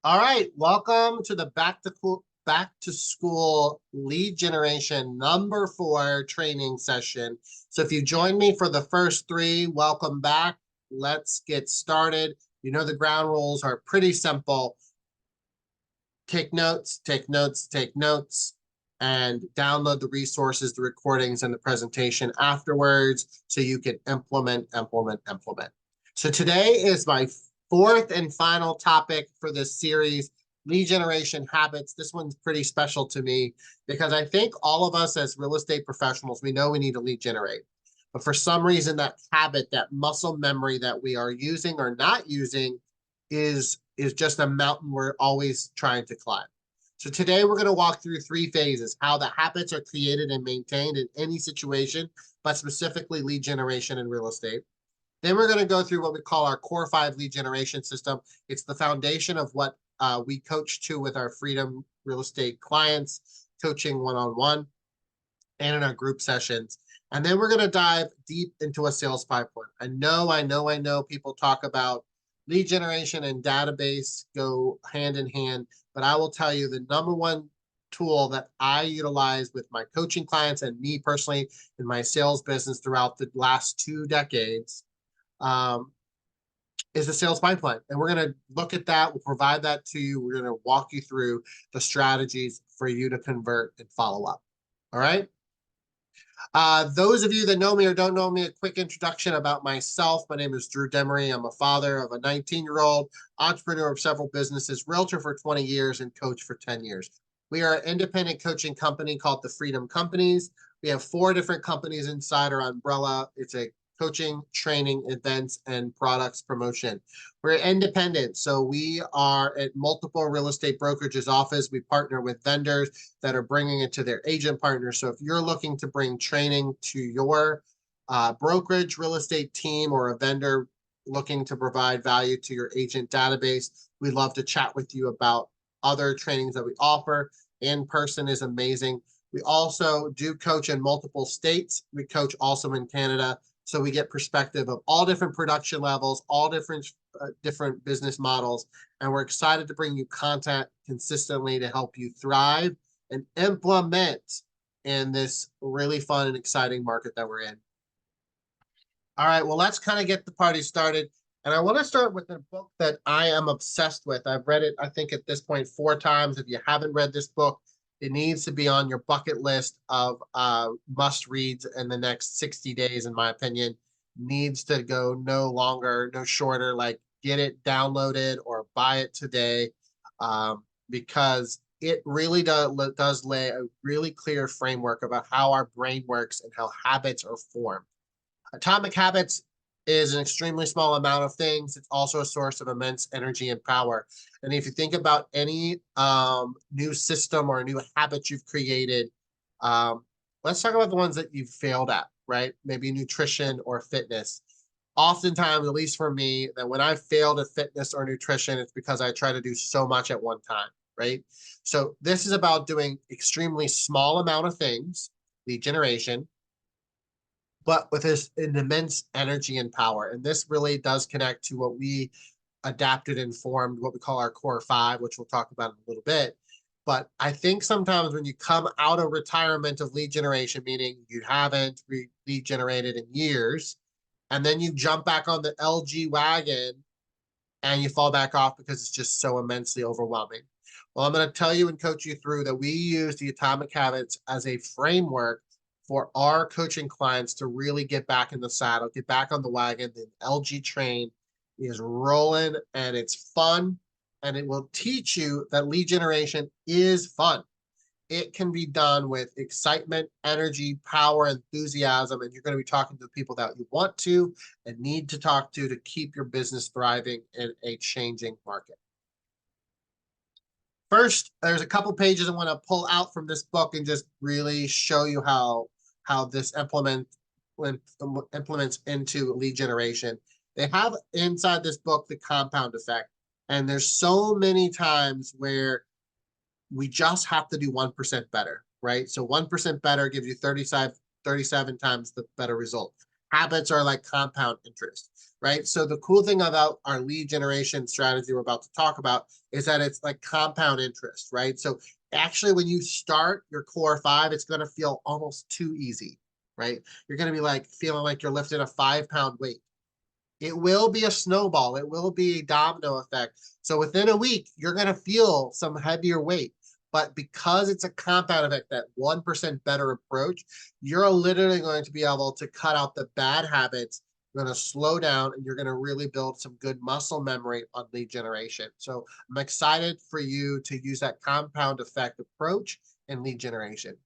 All right, welcome to the back to school lead generation number 4 training session. So if you joined me for the first 3, welcome back. Let's get started. You know the ground rules are pretty simple. Take notes, take notes, take notes, and download the resources, the recordings, and the presentation afterwards so you can implement. So today is my 4th and final topic for this series, lead generation habits. This one's pretty special to me because I think all of us as real estate professionals, we know we need to lead generate. But for some reason, that habit, that muscle memory that we are using or not using is just a mountain we're always trying to climb. So today we're going to walk through 3 phases, how the habits are created and maintained in any situation, but specifically lead generation in real estate. Then we're going to go through what we call our Core 5 lead generation system. It's the foundation of what we coach to with our Freedom Real Estate clients, coaching one-on-one, and in our group sessions. And then we're going to dive deep into a sales pipeline. I know people talk about lead generation and database go hand in hand, but I will tell you the number one tool that I utilize with my coaching clients and me personally in my sales business throughout the last 2 decades is the sales pipeline. And we're going to look at that. We'll provide that to you. We're going to walk you through the strategies for you to convert and follow up. All right. Those of you that know me or don't know me, a quick introduction about myself. My name is Drew Demery. I'm a father of a 19-year-old, entrepreneur of several businesses, realtor for 20 years, and coach for 10 years. We are an independent coaching company called the Freedom Companies. We have 4 different companies inside our umbrella. It's a coaching, training, events, and products promotion. We're independent, so we are at multiple real estate brokerages office. We partner with vendors that are bringing it to their agent partners. So if you're looking to bring training to your brokerage real estate team or a vendor looking to provide value to your agent database, we'd love to chat with you about other trainings that we offer. In person is amazing. We also do coach in multiple states. We coach also in Canada. So we get perspective of all different production levels, all different business models, and we're excited to bring you content consistently to help you thrive and implement in this really fun and exciting market that we're in. All right, well, let's kind of get the party started. And I want to start with a book that I am obsessed with. I've read it, I think, at this point 4 times. If you haven't read this book, it needs to be on your bucket list of must reads in the next 60 days, in my opinion. Needs to go no longer, no shorter. Like, get it downloaded or buy it today, because it really does lay a really clear framework about how our brain works and how habits are formed. Atomic Habits is an extremely small amount of things. It's also a source of immense energy and power. And if you think about any new system or new habit you've created, let's talk about the ones that you've failed at, right? Maybe nutrition or fitness. Oftentimes, at least for me, that when I failed at fitness or nutrition, it's because I try to do so much at one time, right? So this is about doing extremely small amount of things, lead generation, but with this an immense energy and power. And this really does connect to what we adapted and formed, what we call our Core 5, which we'll talk about in a little bit. But I think sometimes when you come out of retirement of lead generation, meaning you haven't lead generated in years, and then you jump back on the LG wagon and you fall back off because it's just so immensely overwhelming. Well, I'm going to tell you and coach you through that we use the Atomic Habits as a framework for our coaching clients to really get back in the saddle, get back on the wagon. The LG train is rolling and it's fun, and it will teach you that lead generation is fun. It can be done with excitement, energy, power, enthusiasm, and you're going to be talking to the people that you want to and need to talk to keep your business thriving in a changing market. First, there's a couple pages I want to pull out from this book and just really show you how this implements into lead generation. They have inside this book the compound effect, and there's so many times where we just have to do 1% better, right? So 1% better gives you 37 times the better result. habits are like compound interest, right? So the cool thing about our lead generation strategy we're about to talk about is that it's like compound interest, right? So actually, when you start your core 5, it's going to feel almost too easy, right? You're going to be like feeling like you're lifting a 5-pound weight. It will be a snowball. It will be a domino effect. So within a week, you're going to feel some heavier weight. But because it's a compound effect, that 1% better approach, you're literally going to be able to cut out the bad habits. You're going to slow down and you're going to really build some good muscle memory on lead generation. So I'm excited for you to use that compound effect approach in lead generation.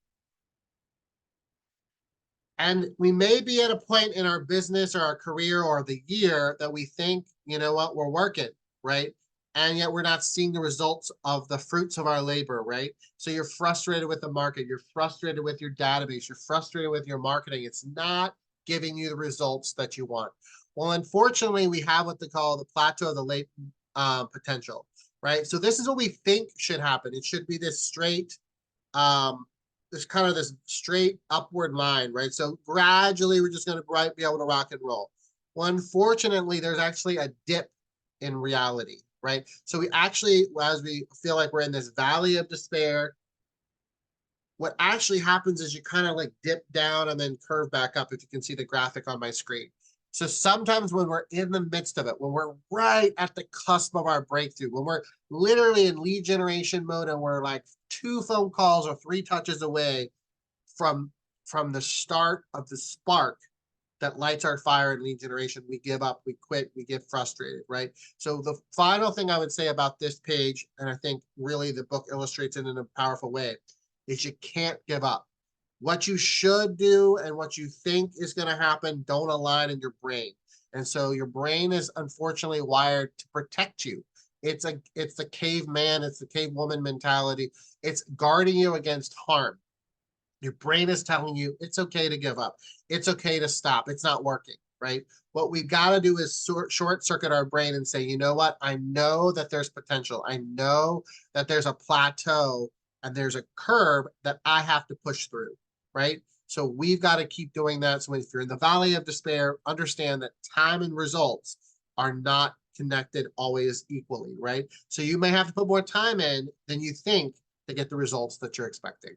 And we may be at a point in our business or our career or the year that we think, you know what, we're working, right? And yet we're not seeing the results of the fruits of our labor, right? So you're frustrated with the market, you're frustrated with your database, you're frustrated with your marketing. It's not giving you the results that you want. Well, unfortunately, we have what they call the plateau of the latent potential, right? So this is what we think should happen. It should be this straight this kind of this straight upward line, right? So gradually we're just going to be able to rock and roll. Well, unfortunately, there's actually a dip in reality, right? So we actually, as we feel like we're in this valley of despair, what actually happens is you kind of like dip down and then curve back up, if you can see the graphic on my screen. So sometimes when we're in the midst of it, when we're right at the cusp of our breakthrough, when we're literally in lead generation mode and we're like 2 phone calls or 3 touches away from the start of the spark that lights our fire in lead generation, we give up, we quit, we get frustrated, right? So the final thing I would say about this page, and I think really the book illustrates it in a powerful way, is you can't give up. What you should do and what you think is going to happen don't align in your brain. And so your brain is unfortunately wired to protect you. It's the caveman, it's the cavewoman mentality. It's guarding you against harm. Your brain is telling you it's okay to give up. It's okay to stop. It's not working, right? What we've got to do is short circuit our brain and say, you know what? I know that there's potential. I know that there's a plateau and there's a curve that I have to push through, right? So we've got to keep doing that. So if you're in the valley of despair, understand that time and results are not connected always equally, right? So you may have to put more time in than you think to get the results that you're expecting.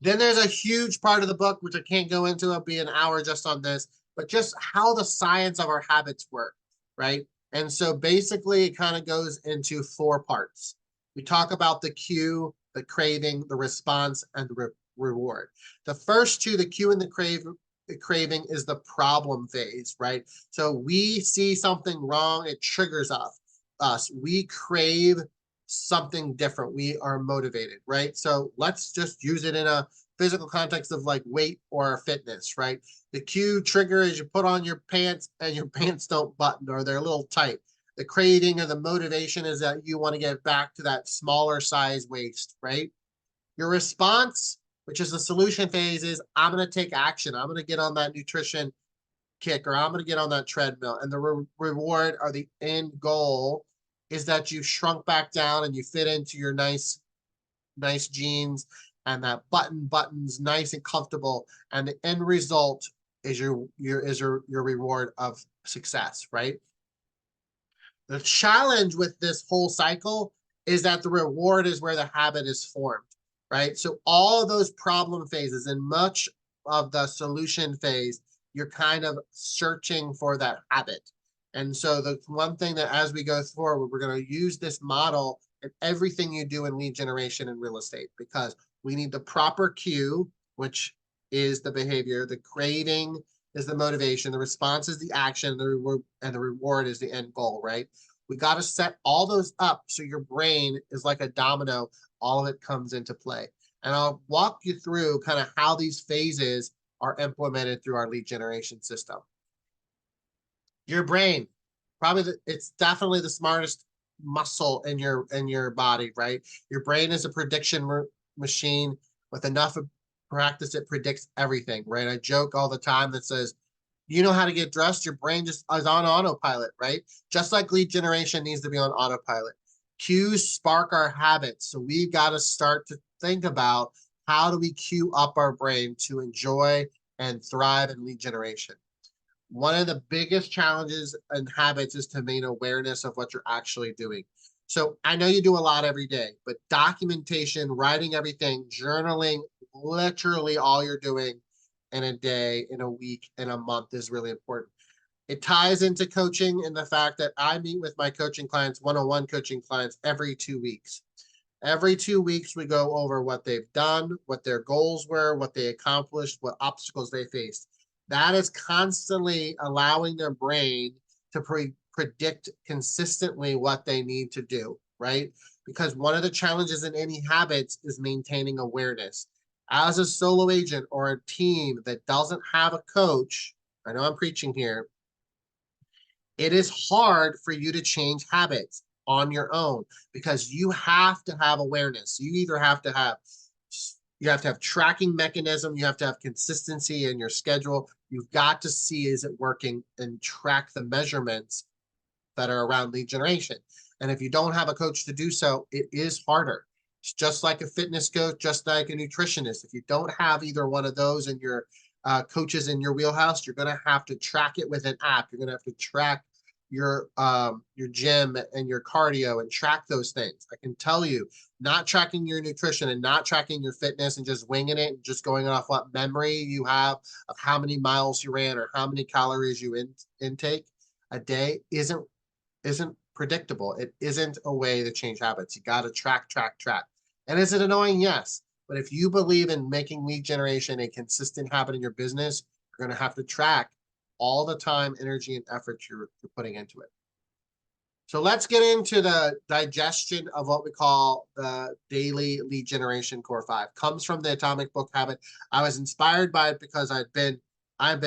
Then there's a huge part of the book, which I can't go into, it'll be an hour just on this, but just how the science of our habits work, right? And so basically it kind of goes into 4 parts. We talk about the cue, the craving, the response, and the reward. The first 2, the cue and the craving is the problem phase, right? So we see something wrong, it triggers us. We crave something different. We are motivated, right? So let's just use it in a physical context of like weight or fitness, right? The cue trigger is you put on your pants and your pants don't button or they're a little tight. The craving or the motivation is that you want to get back to that smaller size waist, right? Your response, which is the solution phase, is I'm going to take action. I'm going to get on that nutrition kick or I'm going to get on that treadmill. And the reward or the end goal is that you shrunk back down and you fit into your nice jeans and that buttons nice and comfortable. And the end result is your reward of success, right? The challenge with this whole cycle is that the reward is where the habit is formed, right? So all of those problem phases and much of the solution phase, you're kind of searching for that habit. And so the one thing that as we go forward, we're going to use this model in everything you do in lead generation and real estate, because we need the proper cue, which is the behavior, the craving is the motivation, the response is the action, and the reward is the end goal, right? We got to set all those up so your brain is like a domino, all of it comes into play. And I'll walk you through kind of how these phases are implemented through our lead generation system. Your brain, it's definitely the smartest muscle in your body, right? Your brain is a prediction machine. With enough practice, it predicts everything, right? I joke all the time that says, you know how to get dressed, your brain just is on autopilot, right? Just like lead generation needs to be on autopilot. Cues spark our habits. So we've got to start to think about how do we cue up our brain to enjoy and thrive in lead generation. One of the biggest challenges and habits is to maintain awareness of what you're actually doing. So I know you do a lot every day, but documentation, writing everything, journaling, literally all you're doing in a day, in a week, in a month is really important. It ties into coaching in the fact that I meet with my coaching clients, one-on-one coaching clients, every 2 weeks. Every 2 weeks, we go over what they've done, what their goals were, what they accomplished, what obstacles they faced. That is constantly allowing their brain to predict consistently what they need to do, right? Because one of the challenges in any habits is maintaining awareness. As a solo agent or a team that doesn't have a coach, I know I'm preaching here, it is hard for you to change habits on your own because you have to have awareness. You have to have tracking mechanism, you have to have consistency in your schedule. You've got to see, is it working, and track the measurements that are around lead generation. And if you don't have a coach to do so, it is harder. It's just like a fitness coach, just like a nutritionist. If you don't have either one of those in your coaches in your wheelhouse, you're going to have to track it with an app. You're going to have to track your gym and your cardio and track those things. I can tell you, not tracking your nutrition and not tracking your fitness and just winging it and just going off what memory you have of how many miles you ran or how many calories you intake a day isn't predictable. It isn't a way to change habits. You got to track. And is it annoying? Yes. But if you believe in making lead generation a consistent habit in your business, you're going to have to track all the time, energy, and effort you're putting into it. So let's get into the digestion of what we call the daily lead generation core 5. Comes from the Atomic Book Habit. I was inspired by it because I've been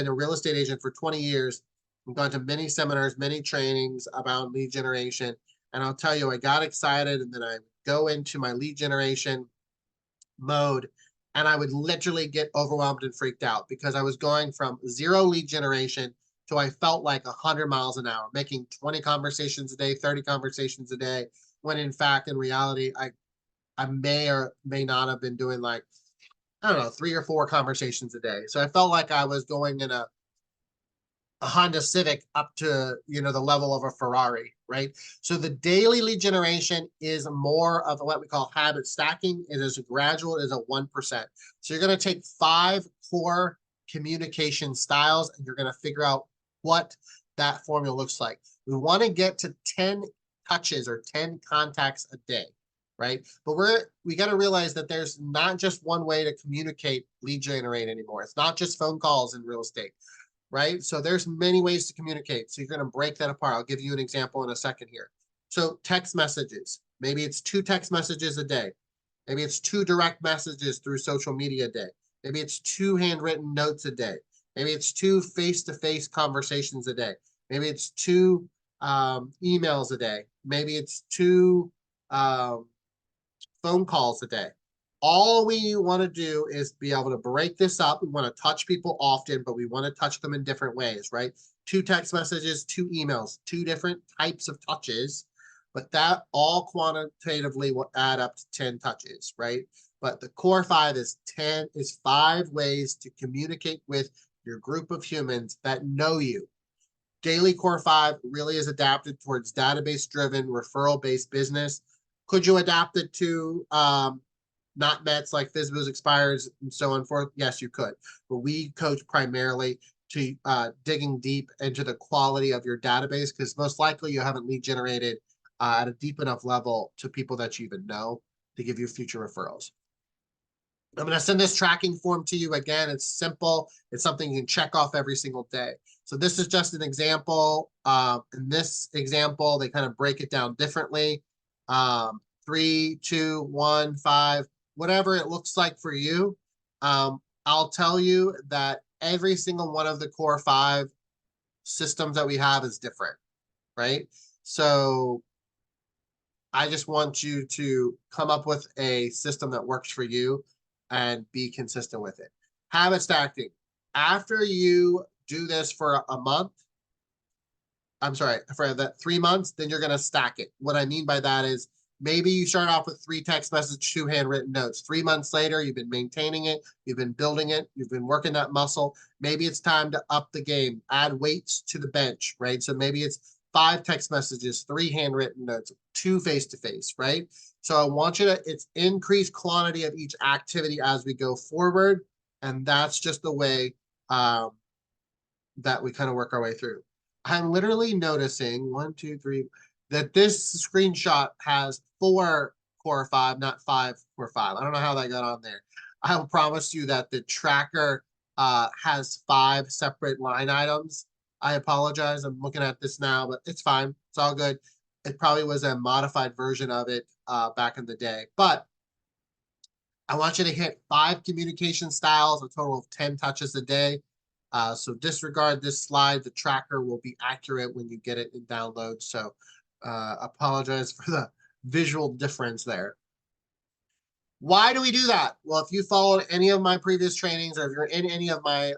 a real estate agent for 20 years. I've gone to many seminars, many trainings about lead generation. And I'll tell you, I got excited and then I go into my lead generation mode and I would literally get overwhelmed and freaked out because I was going from 0 lead generation to I felt like 100 miles an hour, making 20 conversations a day, 30 conversations a day, when in fact, in reality, I may or may not have been doing like, I don't know, 3 or 4 conversations a day. So I felt like I was going in a Honda Civic up to, the level of a Ferrari, right? So the daily lead generation is more of what we call habit stacking. It is a gradual, it is a 1%. So you're going to take 5 core communication styles and you're going to figure out what that formula looks like. We want to get to 10 touches or 10 contacts a day, right? But we got to realize that there's not just one way to communicate lead generate anymore. It's not just phone calls in real estate, right? So there's many ways to communicate. So you're going to break that apart. I'll give you an example in a second here. So text messages, maybe it's 2 text messages a day. Maybe it's 2 direct messages through social media a day. Maybe it's 2 handwritten notes a day. Maybe it's 2 face-to-face conversations a day. Maybe it's 2 emails a day. Maybe it's 2 phone calls a day. All we want to do is be able to break this up. We want to touch people often, but we want to touch them in different ways, right? 2 text messages, 2 emails, 2 different types of touches, but that all quantitatively will add up to 10 touches, right? But the core 5 is 5 ways to communicate with your group of humans that know you. Daily core 5 really is adapted towards database-driven, referral-based business. Could you adapt it to not METs like FSBOs, expires, and so on forth? Yes, you could. But we coach primarily to digging deep into the quality of your database because most likely you haven't lead generated at a deep enough level to people that you even know to give you future referrals. I'm going to send this tracking form to you. Again, it's simple. It's something you can check off every single day. So this is just an example. In this example, they kind of break it down differently. 3, 2, 1, 5, whatever it looks like for you. I'll tell you that every single one of the core 5 systems that we have is different, right? So I just want you to come up with a system that works for you and be consistent with it. Habit stacking. After you do this for a month, for that 3 months, then you're going to stack it. What I mean by that is Maybe you start off with 3 text messages, 2 handwritten notes. 3 months later, you've been maintaining it, you've been building it, you've been working that muscle. Maybe it's time to up the game, add weights to the bench, right? So maybe it's 5 text messages, 3 handwritten notes, 2 face-to-face, right? So I want you to, it's increased quantity of each activity as we go forward. And that's just the way that we kind of work our way through. I'm literally noticing 1, 2, 3, that this screenshot has 4 core 5, not 5 core 5. I don't know how that got on there. I will promise you that the tracker has 5 separate line items. I apologize. I'm looking at this now, but it's fine. It's all good. It probably was a modified version of it back in the day. But I want you to hit 5 communication styles, a total of 10 touches a day. So disregard this slide. The tracker will be accurate when you get it in download. So apologize for the visual difference there. Why do we do that? Well, if you followed any of my previous trainings, or if you're in any of my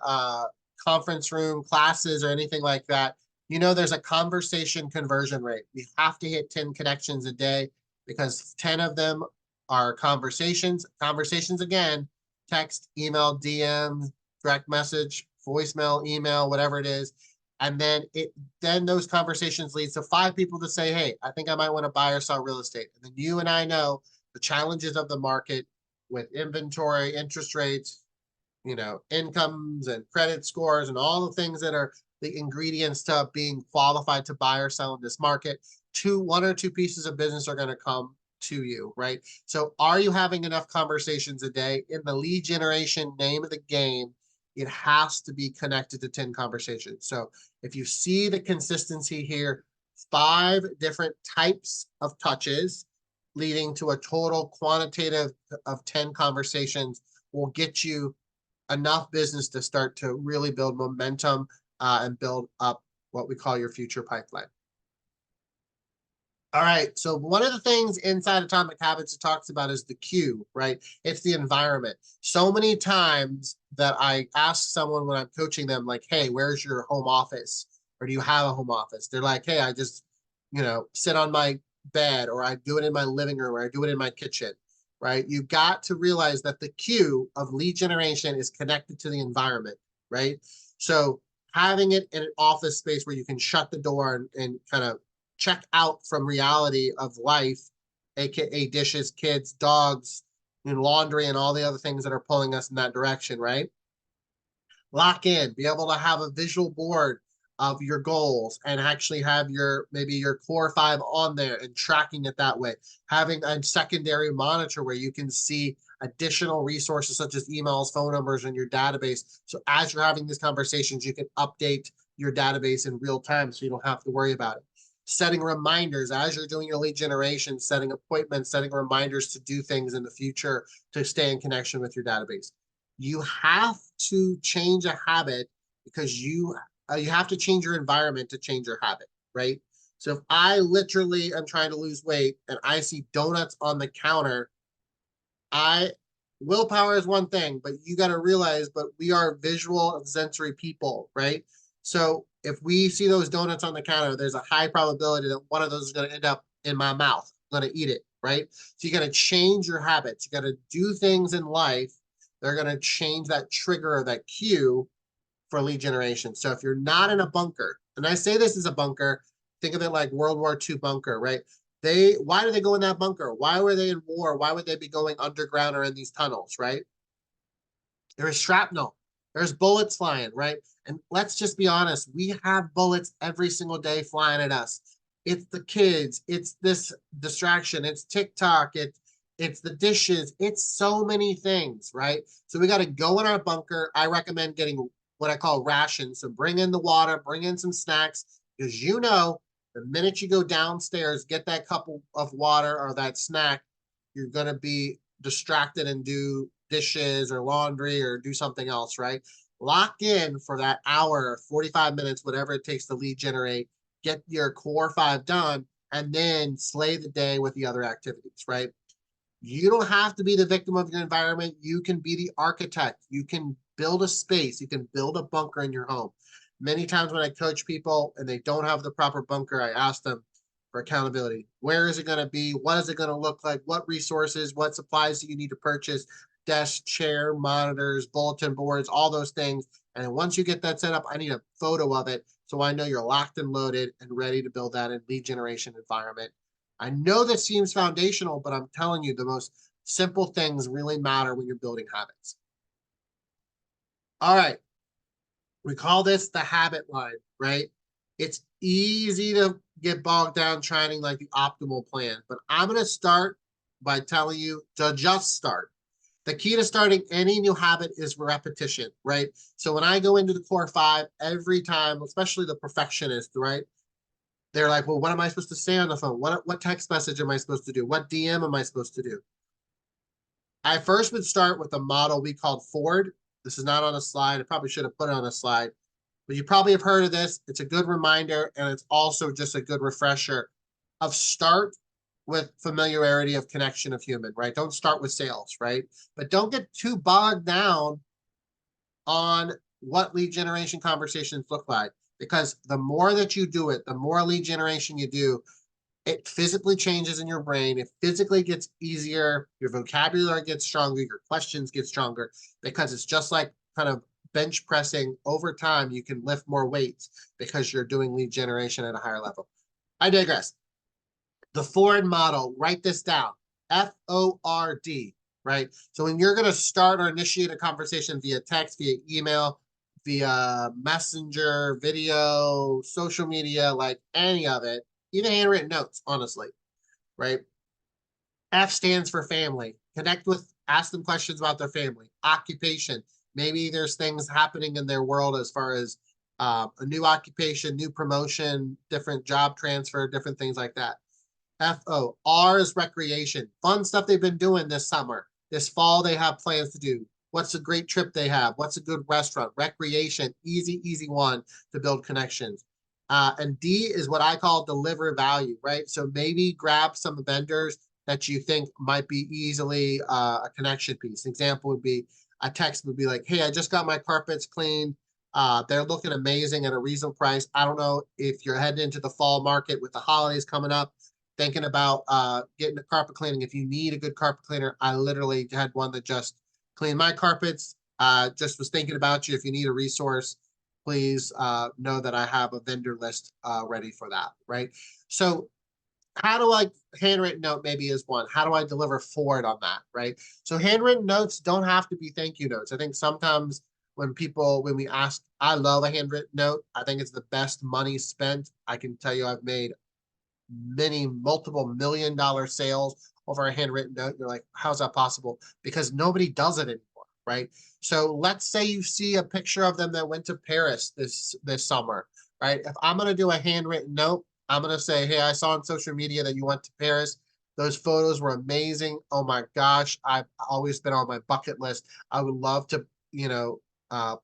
conference room classes or anything like that, you know there's a conversation conversion rate. We have to hit 10 connections a day because 10 of them are conversations. Conversations, again, text, email, DM, direct message, voicemail, email, whatever it is. And then those conversations leads to 5 people to say, hey, I think I might want to buy or sell real estate. And then you and I know the challenges of the market with inventory, interest rates, incomes and credit scores and all the things that are the ingredients to being qualified to buy or sell in this market. 1 or 2 pieces of business are going to come to you, right? So are you having enough conversations a day? In the lead generation name of the game, it has to be connected to 10 conversations. So if you see the consistency here, 5 different types of touches leading to a total quantitative of 10 conversations will get you enough business to start to really build momentum and build up what we call your future pipeline. All right, so one of the things inside Atomic Habits it talks about is the cue, right? It's the environment. So many times that I ask someone when I'm coaching them, like, hey, where's your home office? Or do you have a home office? They're like, hey, I just, sit on my bed, or I do it in my living room, or I do it in my kitchen, right? You got to realize that the cue of lead generation is connected to the environment, right? So having it in an office space where you can shut the door and kind of check out from reality of life, aka dishes, kids, dogs, and laundry, and all the other things that are pulling us in that direction, right? Lock in, be able to have a visual board of your goals and actually have maybe your core 5 on there and tracking it that way. Having a secondary monitor where you can see additional resources such as emails, phone numbers, and your database. So as you're having these conversations, you can update your database in real time so you don't have to worry about it. Setting reminders as you're doing your lead generation, setting appointments, setting reminders to do things in the future to stay in connection with your database. You have to change a habit because you have to change your environment to change your habit, right? So if I literally am trying to lose weight and I see donuts on the counter, willpower is one thing, but you got to realize, but we are visual and sensory people, right? So if we see those donuts on the counter, there's a high probability that one of those is going to end up in my mouth. I'm going to eat it, right? So you got to change your habits. You got to do things in life. They're going to change that trigger or that cue for lead generation. So if you're not in a bunker, and I say this is a bunker, think of it like World War II bunker, right? Why do they go in that bunker? Why were they in war? Why would they be going underground or in these tunnels, right? There is shrapnel. There's bullets flying, right? And let's just be honest, we have bullets every single day flying at us. It's the kids, it's this distraction, it's TikTok, it's the dishes, it's so many things, right? So we got to go in our bunker. I recommend getting what I call rations. So bring in the water, bring in some snacks, because the minute you go downstairs, get that cup of water or that snack, you're going to be distracted and do dishes or laundry or do something else, right? Lock in for that hour, 45 minutes, whatever it takes to lead generate, get your core 5 done, and then slay the day with the other activities, right? You don't have to be the victim of your environment. You can be the architect. You can build a space. You can build a bunker in your home. Many times when I coach people and they don't have the proper bunker, I ask them, for accountability. Where is it going to be? What is it going to look like? What resources, what supplies do you need to purchase? Desk, chair, monitors, bulletin boards, all those things. And then once you get that set up, I need a photo of it so I know you're locked and loaded and ready to build that in lead generation environment. I know this seems foundational, but I'm telling you, the most simple things really matter when you're building habits. All right. We call this the habit line, right? It's easy to get bogged down trying like the optimal plan, but I'm going to start by telling you to just start. The key to starting any new habit is repetition, right? So when I go into the core 5, every time, especially the perfectionist, right? They're like, well, what am I supposed to say on the phone? What text message am I supposed to do? What DM am I supposed to do? I first would start with a model we called Ford. This is not on a slide. I probably should have put it on a slide, but you probably have heard of this. It's a good reminder, and it's also just a good refresher of start with familiarity of connection of human, right? Don't start with sales, right? But don't get too bogged down on what lead generation conversations look like, because the more that you do it, the more lead generation you do, it physically changes in your brain. It physically gets easier. Your vocabulary gets stronger. Your questions get stronger, because it's just like kind of bench pressing. Over time, you can lift more weights because you're doing lead generation at a higher level. I digress. The Ford model, write this down. FORD, right? So when you're going to start or initiate a conversation via text, via email, via messenger, video, social media, like any of it, even handwritten notes, honestly, right? F stands for family. Connect with, ask them questions about their family. Occupation. Maybe there's things happening in their world as far as a new occupation, new promotion, different job transfer, different things like that. FO. R is recreation. Fun stuff they've been doing this summer. This fall, they have plans to do. What's a great trip they have? What's a good restaurant? Recreation. Easy, easy one to build connections. And D is what I call deliver value, right? So maybe grab some vendors that you think might be easily a connection piece. An example would be a text would be like, hey, I just got my carpets cleaned. They're looking amazing at a reasonable price. I don't know if you're heading into the fall market with the holidays coming up, thinking about getting a carpet cleaning. If you need a good carpet cleaner, I literally had one that just cleaned my carpets. Just was thinking about you. If you need a resource, please know that I have a vendor list ready for that, right? So how do I, handwritten note maybe is one. How do I deliver forward on that, right? So handwritten notes don't have to be thank you notes. I think sometimes when we ask, I love a handwritten note. I think it's the best money spent. I can tell you I've made multiple $1 million sales over a handwritten note. You're like, how's that possible? Because nobody does it anymore, right? So let's say you see a picture of them that went to Paris this summer, right? If I'm going to do a handwritten note, I'm going to say, hey, I saw on social media that you went to Paris. Those photos were amazing. Oh my gosh, I've always been on my bucket list. I would love to,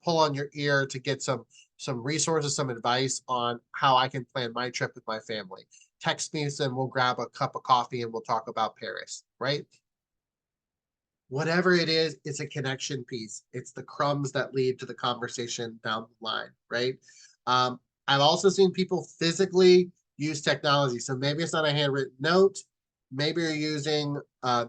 pull on your ear to get some resources, some advice on how I can plan my trip with my family. Text me and we'll grab a cup of coffee and we'll talk about Paris, right? Whatever it is, it's a connection piece. It's the crumbs that lead to the conversation down the line, right? I've also seen people physically use technology. So maybe it's not a handwritten note. Maybe you're using,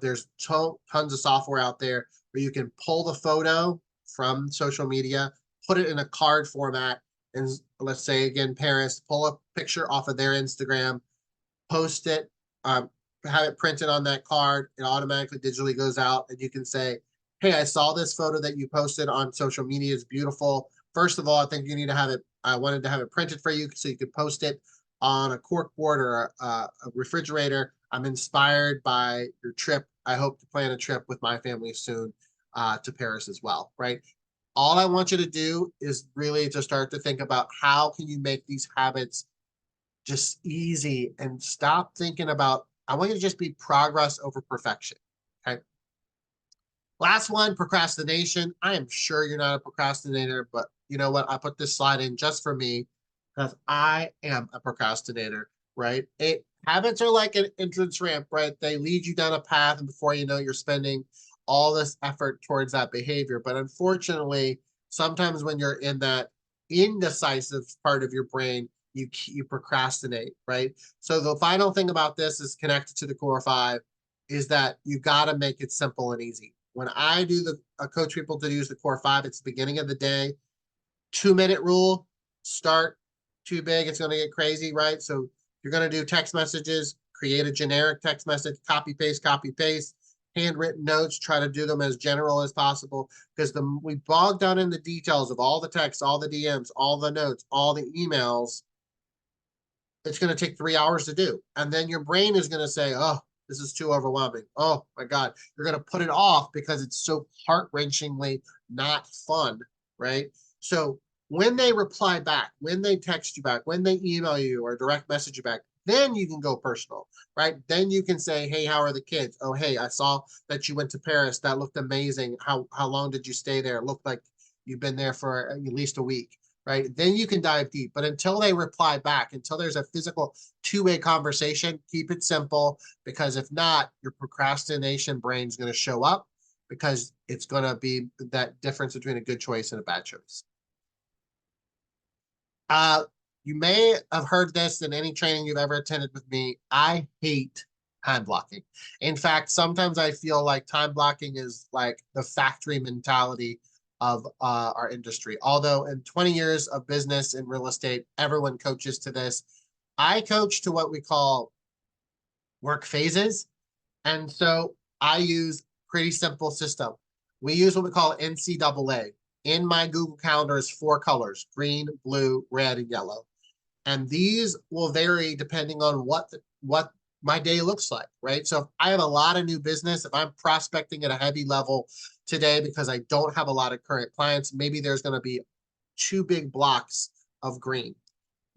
there's tons of software out there where you can pull the photo from social media, put it in a card format, and let's say again, Paris, pull a picture off of their Instagram, post it, have it printed on that card. It automatically digitally goes out, and you can say, hey, I saw this photo that you posted on social media. It's beautiful. First of all, I think you need to have it, I wanted to have it printed for you so you could post it on a cork board or a refrigerator. I'm inspired by your trip. I hope to plan a trip with my family soon to Paris as well, right? All I want you to do is really to start to think about how can you make these habits just easy and stop thinking about, I want you to just be progress over perfection, okay? Last one, procrastination. I am sure you're not a procrastinator, but you know what? I put this slide in just for me because I am a procrastinator, right? Habits are like an entrance ramp, right? They lead you down a path, and before you know, you're spending all this effort towards that behavior. But unfortunately, sometimes when you're in that indecisive part of your brain, you procrastinate, right? So the final thing about this is connected to the core five is that you got to make it simple and easy. When I coach people to use the core five, it's the beginning of the day, 2-minute rule, start too big, it's going to get crazy, right? So you're going to do text messages, create a generic text message, copy, paste, handwritten notes, try to do them as general as possible because we bog down in the details of all the texts, all the DMs, all the notes, all the emails. It's going to take 3 hours to do. And then your brain is going to say, oh, this is too overwhelming. Oh my God. You're going to put it off because it's so heart-wrenchingly not fun, right? So when they reply back, when they text you back, when they email you or direct message you back, then you can go personal, right? Then you can say, hey, how are the kids? Oh, hey, I saw that you went to Paris. That looked amazing. How long did you stay there? It looked like you've been there for at least a week, right? Then you can dive deep. But until they reply back, until there's a physical two-way conversation, keep it simple, because if not, your procrastination brain's going to show up because it's going to be that difference between a good choice and a bad choice. You may have heard this in any training you've ever attended with me. I hate time blocking. In fact, sometimes I feel like time blocking is like the factory mentality of our industry. Although in 20 years of business in real estate, everyone coaches to this. I coach to what we call work phases. And so I use pretty simple system. We use what we call NCAA. In my Google Calendar is 4 colors: green, blue, red, and yellow. And these will vary depending on what my day looks like, right? So if I have a lot of new business, if I'm prospecting at a heavy level today because I don't have a lot of current clients, maybe there's going to be 2 big blocks of green.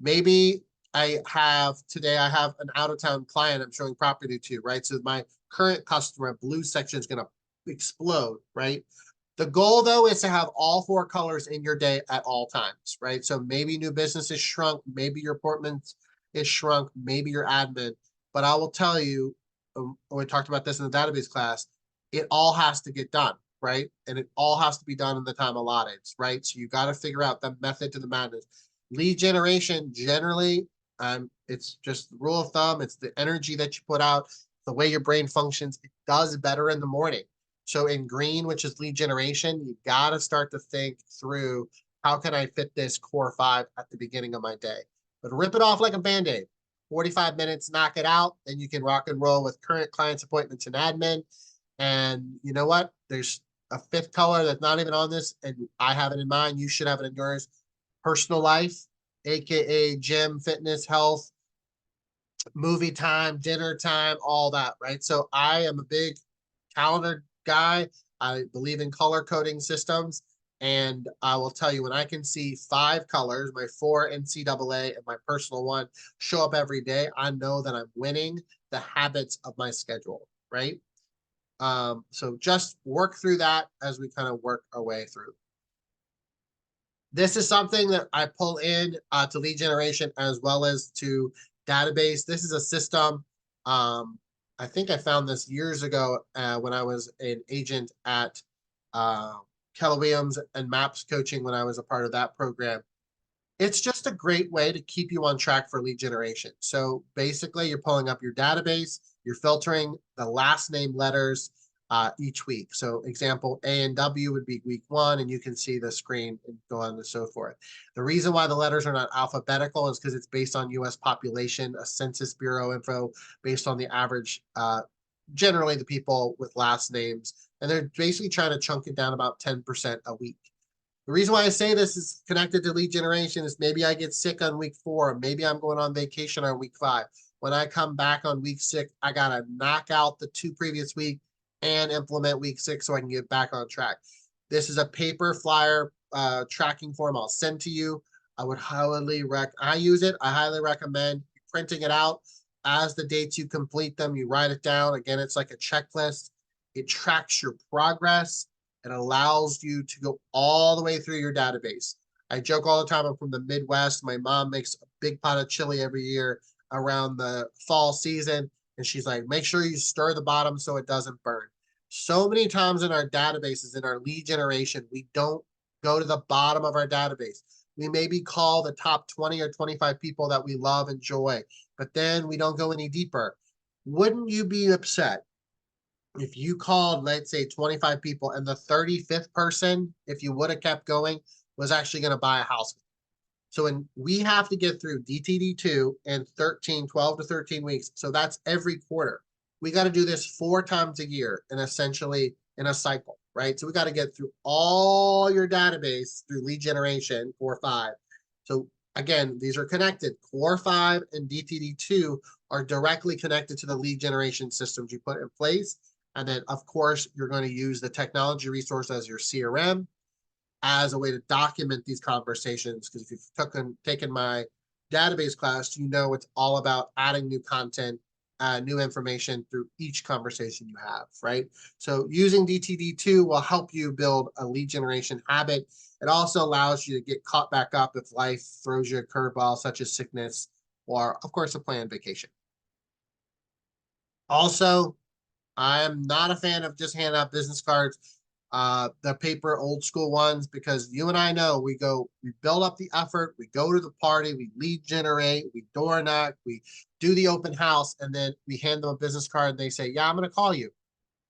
Maybe I have an out-of-town client I'm showing property to, right? So my current customer blue section is going to explode, right? The goal, though, is to have all 4 colors in your day at all times, right? So maybe new business is shrunk, maybe your appointments is shrunk, maybe your admin. But I will tell you, we talked about this in the database class, it all has to get done, right? And it all has to be done in the time allotted, right? So you got to figure out the method to the madness. Lead generation, generally, it's just the rule of thumb. It's the energy that you put out, the way your brain functions. It does better in the morning. So in green, which is lead generation, you got to start to think through, how can I fit this core 5 at the beginning of my day? But rip it off like a Band-Aid. 45 minutes, knock it out. Then you can rock and roll with current clients, appointments, and admin. And you know what? There's a 5th color that's not even on this, and I have it in mind. You should have it in yours. Personal life, aka gym, fitness, health, movie time, dinner time, all that, right? So I am a big calendar guy. I believe in color coding systems. And I will tell you, when I can see 5 colors, my 4 NCAA and my personal one, show up every day, I know that I'm winning the habits of my schedule, right? So just work through that as we kind of work our way through. This is something that I pull in to lead generation as well as to database. This is a system. I think I found this years ago when I was an agent at Keller Williams and MAPS coaching when I was a part of that program. It's just a great way to keep you on track for lead generation. So basically, you're pulling up your database, you're filtering the last name letters each week. So example, A and W would be week 1, and you can see the screen and go on and so forth. The reason why the letters are not alphabetical is because it's based on US population, a Census Bureau info based on the average, generally the people with last names. And they're basically trying to chunk it down about 10% a week. The reason why I say this is connected to lead generation is maybe I get sick on week 4, maybe I'm going on vacation on week 5. When I come back on week 6, I got to knock out the 2 previous weeks and implement week 6 so I can get back on track. This is a paper flyer tracking form I'll send to you. I would I use it. I highly recommend printing it out. As the dates you complete them, you write it down. Again, it's like a checklist. It tracks your progress. It allows you to go all the way through your database. I joke all the time, I'm from the Midwest. My mom makes a big pot of chili every year around the fall season. And she's like, make sure you stir the bottom so it doesn't burn. So many times in our databases, in our lead generation, we don't go to the bottom of our database. We maybe call the top 20 or 25 people that we love, enjoy, but then we don't go any deeper. Wouldn't you be upset if you called, let's say, 25 people and the 35th person, if you would have kept going, was actually going to buy a house? So when we have to get through DTD2 in 12 to 13 weeks, so that's every quarter. We got to do this 4 times a year and essentially in a cycle, right? So we got to get through all your database through lead generation, core 5. So again, these are connected. Core 5 and DTD2 are directly connected to the lead generation systems you put in place. And then, of course, you're going to use the technology resource as your CRM as a way to document these conversations. Because if you've taken my database class, you know it's all about adding new content, new information through each conversation you have, right? So using DTD2 will help you build a lead generation habit. It also allows you to get caught back up if life throws you a curveball, such as sickness or, of course, a planned vacation. Also, I am not a fan of just handing out business cards, the paper old school ones, because you and I know we build up the effort, we go to the party, we lead generate, we door knock, we do the open house, and then we hand them a business card and they say, yeah, I'm going to call you.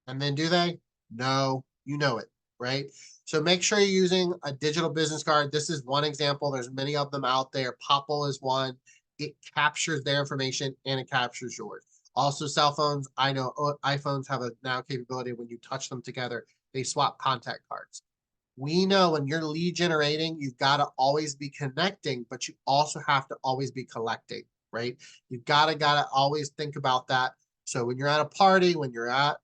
And then do they? No, you know it, right? So make sure you're using a digital business card. This is one example. There's many of them out there. Popl is one. It captures their information and it captures yours. Also, cell phones. I know iPhones have a now capability when you touch them together, they swap contact cards. We know when you're lead generating, you've got to always be connecting, but you also have to always be collecting, right? You've gotta always think about that. So when you're at a party, when you're at,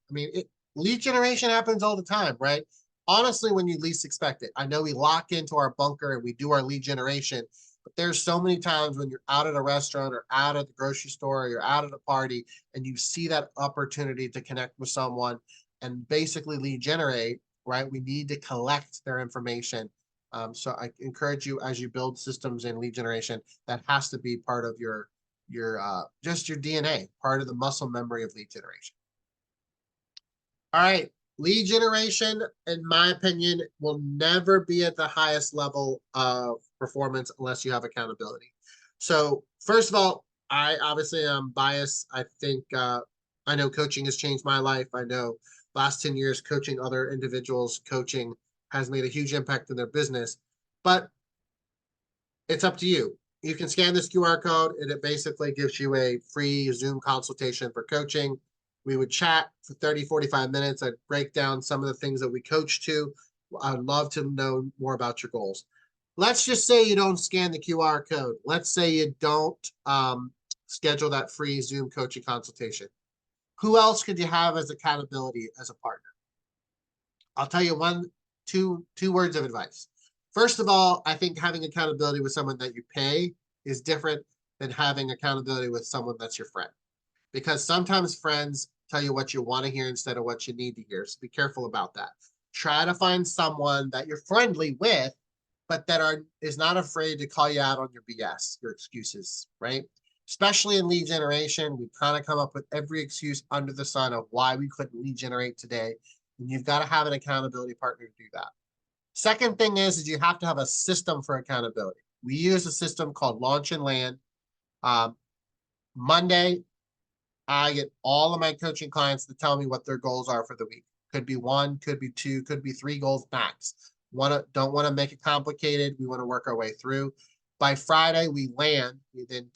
lead generation happens all the time, right? Honestly, when you least expect it. I know we lock into our bunker and we do our lead generation, but there's so many times when you're out at a restaurant or out at the grocery store or you're out at a party and you see that opportunity to connect with someone and basically lead generate, right? We need to collect their information. So I encourage you, as you build systems in lead generation, that has to be part of your just your DNA, part of the muscle memory of lead generation. All right, lead generation, in my opinion, will never be at the highest level of performance unless you have accountability. So first of all, I obviously am biased. I think I know coaching has changed my life. I know last 10 years coaching other individuals, coaching has made a huge impact in their business, but it's up to you. You can scan this QR code and it basically gives you a free Zoom consultation for coaching. We would chat for 30, 45 minutes. I'd break down some of the things that we coach to. I'd love to know more about your goals. Let's just say you don't scan the QR code. Let's say you don't schedule that free Zoom coaching consultation. Who else could you have as accountability as a partner? I'll tell you two words of advice. First of all, I think having accountability with someone that you pay is different than having accountability with someone that's your friend. Because sometimes friends tell you what you want to hear instead of what you need to hear. So be careful about that. Try to find someone that you're friendly with, but that is not afraid to call you out on your BS, your excuses, right? Especially in lead generation, we kind of come up with every excuse under the sun of why we couldn't lead generate today. And you've got to have an accountability partner to do that. Second thing is you have to have a system for accountability. We use a system called Launch and Land. Monday, I get all of my coaching clients to tell me what their goals are for the week. Could be 1, could be 2, could be 3 goals max. Don't want to make it complicated. We want to work our way through. By Friday, we land. We then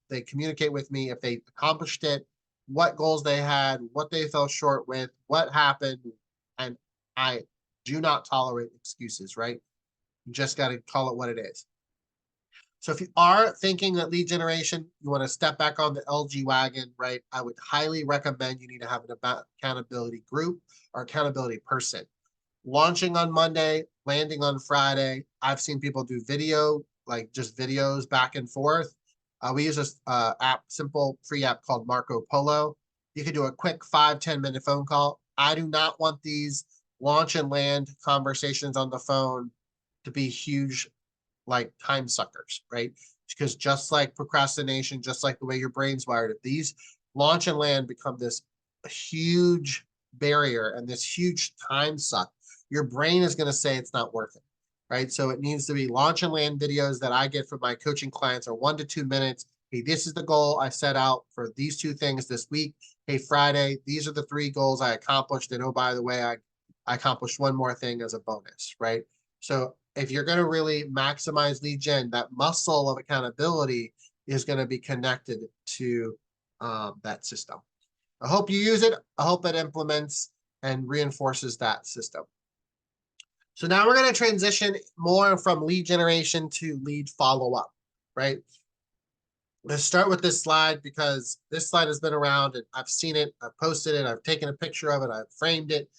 they communicate with me if they accomplished it, what goals they had, what they fell short with, what happened. And I do not tolerate excuses, right? You just got to call it what it is. So if you are thinking that lead generation, you want to step back on the LG wagon, right? I would highly recommend you need to have an accountability group or accountability person. Launching on Monday, landing on Friday. I've seen people do video, like just videos back and forth. We use this simple free app called Marco Polo. You can do a quick 5-10 minute phone call. I do not want these launch and land conversations on the phone to be huge, like time suckers, right? Because just like procrastination, just like the way your brain's wired, if these launch and land become this huge barrier and this huge time suck, your brain is going to say it's not worth it, right? So it needs to be launch and land videos that I get from my coaching clients are 1 to 2 minutes. Hey, this is the goal I set out for these 2 things this week. Hey, Friday, these are the 3 goals I accomplished. And oh, by the way, I accomplished one more thing as a bonus, right? So if you're going to really maximize lead gen, that muscle of accountability is going to be connected to that system. I hope you use it. I hope it implements and reinforces that system. So now we're going to transition more from lead generation to lead follow-up, right? Let's start with this slide because this slide has been around and I've seen it, I've posted it, I've taken a picture of it, I've framed it.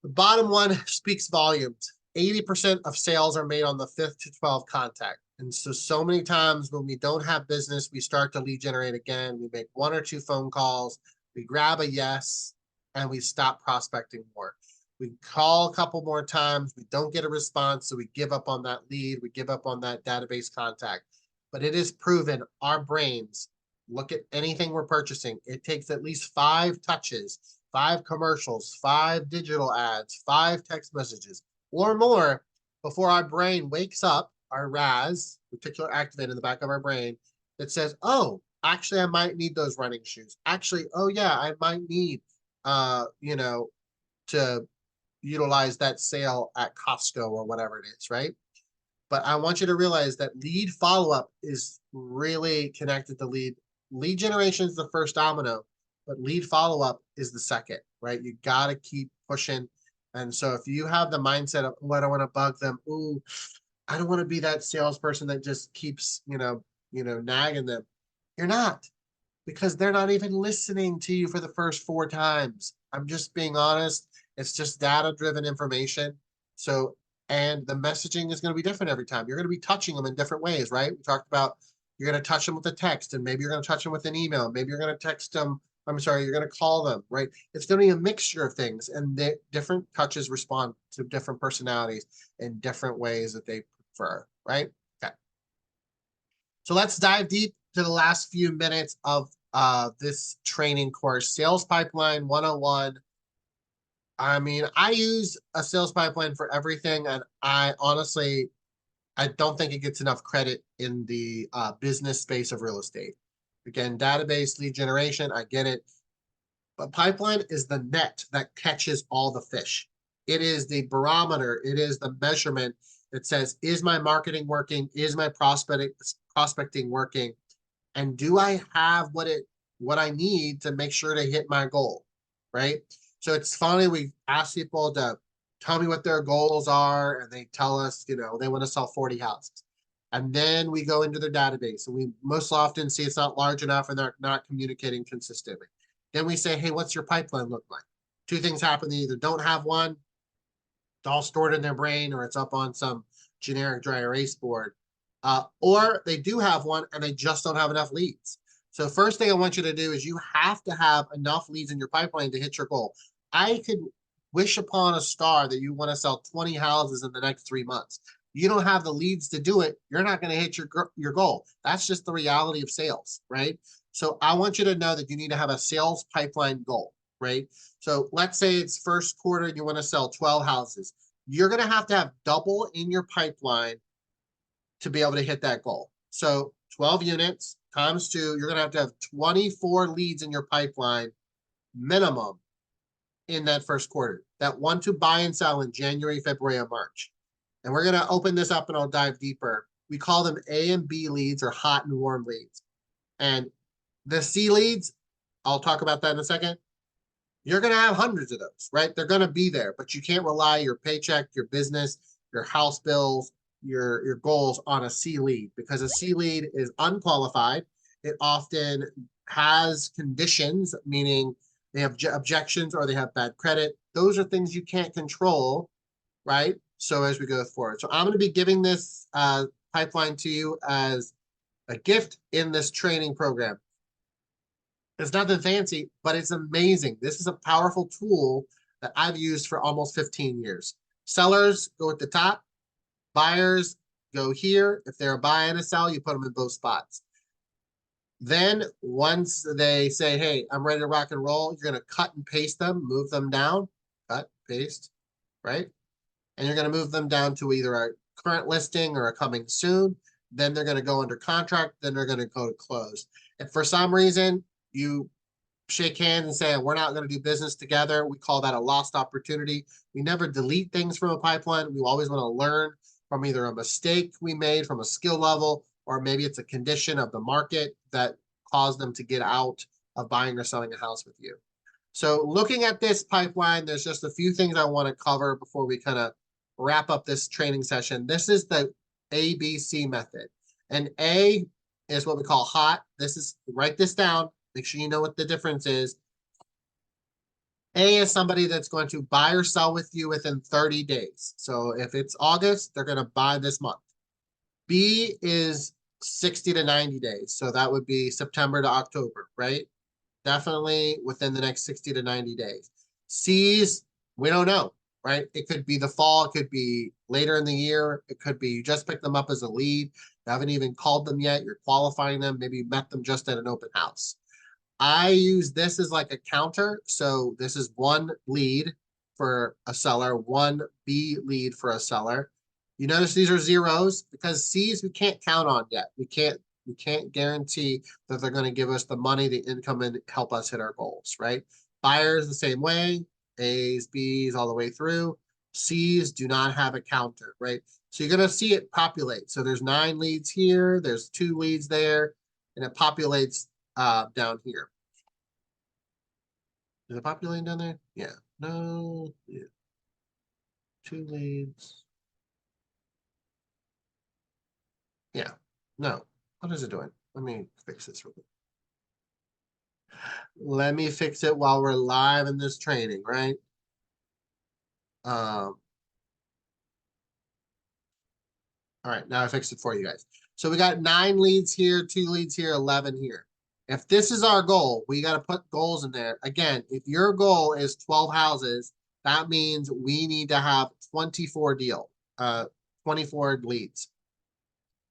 The bottom one speaks volumes. 80% of sales are made on the 5th to 12th contact. And so many times when we don't have business, we start to lead generate again. We make 1 or 2 phone calls, we grab a yes, and we stop prospecting more. We call a couple more times, we don't get a response, so we give up on that lead, we give up on that database contact. But it is proven our brains, look at anything we're purchasing, it takes at least 5 touches, 5 commercials, 5 digital ads, 5 text messages, or more before our brain wakes up, our RAS, reticular activator in the back of our brain, that says, oh, actually, I might need those running shoes. Actually, oh yeah, I might need, to utilize that sale at Costco or whatever it is, right? But I want you to realize that lead follow-up is really connected to lead. Lead generation is the first domino, but lead follow-up is the second, right? You got to keep pushing. And so if you have the mindset of, oh, I don't want to bug them. Ooh, I don't want to be that salesperson that just keeps, nagging them. You're not, because they're not even listening to you for the first 4 times. I'm just being honest. It's just data-driven information. So, and the messaging is going to be different every time. You're going to be touching them in different ways, right? We talked about you're going to touch them with a text, and maybe you're going to touch them with an email. Maybe you're going to text them. You're going to call them, right? It's going to be a mixture of things, and the different touches respond to different personalities in different ways that they prefer, right? Okay. So let's dive deep to the last few minutes of this training course, Sales Pipeline 101. I use a sales pipeline for everything, and I don't think it gets enough credit in the business space of real estate. Again, database, lead generation, I get it. But pipeline is the net that catches all the fish. It is the barometer. It is the measurement that says, is my marketing working? Is my prospecting working? And do I have what I need to make sure to hit my goal, right? So it's funny, we ask people to tell me what their goals are, and they tell us, they want to sell 40 houses. And then we go into their database, and we most often see it's not large enough and they're not communicating consistently. Then we say, hey, what's your pipeline look like? 2 things happen. They either don't have one, it's all stored in their brain, or it's up on some generic dry erase board. Or they do have one and they just don't have enough leads. So first thing I want you to do is you have to have enough leads in your pipeline to hit your goal. I could wish upon a star that you want to sell 20 houses in the next 3 months. You don't have the leads to do it, you're not going to hit your goal. That's just the reality of sales, right? So I want you to know that you need to have a sales pipeline goal, right? So let's say it's first quarter, you want to sell 12 houses. You're going to have double in your pipeline to be able to hit that goal. So 12 units times 2, you're going to have 24 leads in your pipeline minimum in that first quarter that want to buy and sell in January, February, and March. And we're going to open this up and I'll dive deeper. We call them A and B leads, or hot and warm leads. And the C leads, I'll talk about that in a second. You're going to have hundreds of those, right? They're going to be there, but you can't rely your paycheck, your business, your house bills, your goals on a C lead, because a C lead is unqualified. It often has conditions, meaning they have objections or they have bad credit. Those are things you can't control, right? So as we go forward. So I'm going to be giving this pipeline to you as a gift in this training program. It's nothing fancy, but it's amazing. This is a powerful tool that I've used for almost 15 years. Sellers go at the top. Buyers go here. If they're a buy and a sell, you put them in both spots. Then once they say, hey, I'm ready to rock and roll, you're going to cut and paste them, move them down, cut, paste, right? and you're going to move them down to either a current listing or a coming soon. Then they're going to go under contract. Then they're going to go to close. If for some reason you shake hands and say, we're not going to do business together, we call that a lost opportunity. We never delete things from a pipeline. We always want to learn from either a mistake we made from a skill level, or maybe it's a condition of the market that caused them to get out of buying or selling a house with you. So looking at this pipeline, there's just a few things I want to cover before we kind of wrap up this training session. This is the ABC method. And A is what we call hot. This is, write this down. Make sure you know what the difference is. A is somebody that's going to buy or sell with you within 30 days. So if it's August, they're going to buy this month. B is 60 to 90 days. So that would be September to October, right? Definitely within the next 60 to 90 days. C's, we don't know, right? It could be the fall. It could be later in the year. It could be you just picked them up as a lead. You haven't even called them yet. You're qualifying them. Maybe you met them just at an open house. I use this as like a counter. So this is one lead for a seller, one B lead for a seller. You notice these are zeros because C's we can't count on yet. We can't guarantee that they're going to give us the money, the income, and help us hit our goals, right? Buyers the same way, A's, B's, all the way through. C's do not have a counter, right? So you're going to see it populate. So there's 9 leads here, there's 2 leads there, and it populates down here. Is it populating down there? Yeah. No. Yeah. 2 leads. Yeah. No. What is it doing? Let me fix this real quick. Let me fix it while we're live in this training, right? All right, now I fixed it for you guys. So we got 9 leads here, 2 leads here, 11 here. If this is our goal, we got to put goals in there. Again, if your goal is 12 houses, that means we need to have 24 leads.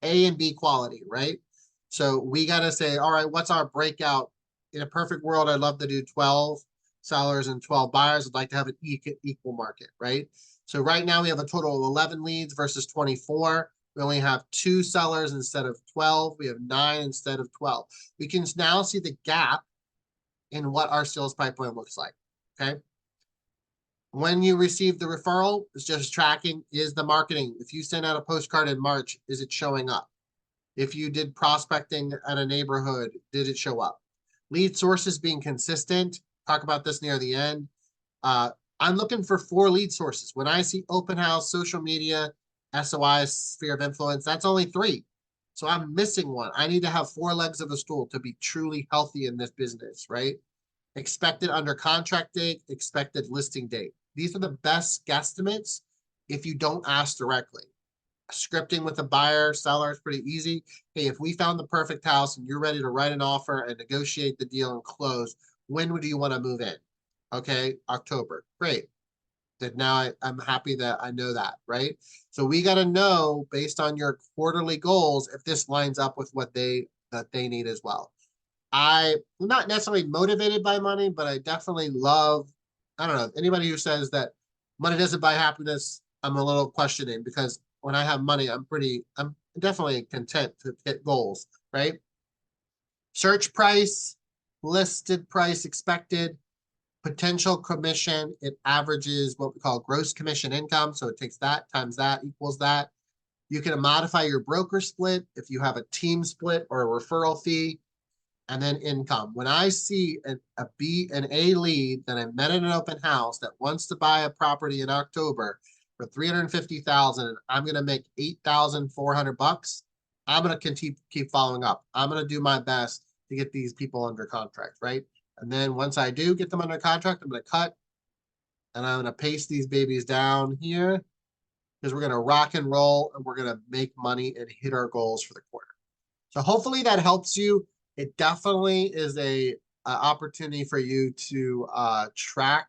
A and B quality, right? So we got to say, all right, what's our breakout? In a perfect world, I'd love to do 12 sellers and 12 buyers. I'd like to have an equal market, right? So right now we have a total of 11 leads versus 24. We only have 2 sellers instead of 12. We have 9 instead of 12. We can now see the gap in what our sales pipeline looks like, okay? When you receive the referral, it's just tracking, is the marketing. If you send out a postcard in March, is it showing up? If you did prospecting at a neighborhood, did it show up? Lead sources being consistent. Talk about this near the end. I'm looking for 4 lead sources. When I see open house, social media, SOI, sphere of influence, that's only 3. So I'm missing one. I need to have 4 legs of the stool to be truly healthy in this business, right? Expected under contract date, expected listing date. These are the best guesstimates if you don't ask directly. Scripting with a buyer, seller is pretty easy. Hey, if we found the perfect house and you're ready to write an offer and negotiate the deal and close, when would you want to move in? Okay, October. Great. That now I'm happy that I know that, right? So we got to know based on your quarterly goals if this lines up with what they need as well. I'm not necessarily motivated by money, but I definitely love, I don't know, anybody who says that money doesn't buy happiness, I'm a little questioning because when I have money, I'm definitely content to hit goals, right? Search price, listed price expected, potential commission, it averages what we call gross commission income. So it takes that times that equals that. You can modify your broker split if you have a team split or a referral fee. And then income. When I see an A lead that I met at an open house that wants to buy a property in October for $350,000, and I'm going to make $8,400, I'm going to keep following up. I'm going to do my best to get these people under contract, right? And then once I do get them under contract, I'm going to cut and I'm going to paste these babies down here because we're going to rock and roll and we're going to make money and hit our goals for the quarter. So hopefully that helps you. It definitely is a opportunity for you to track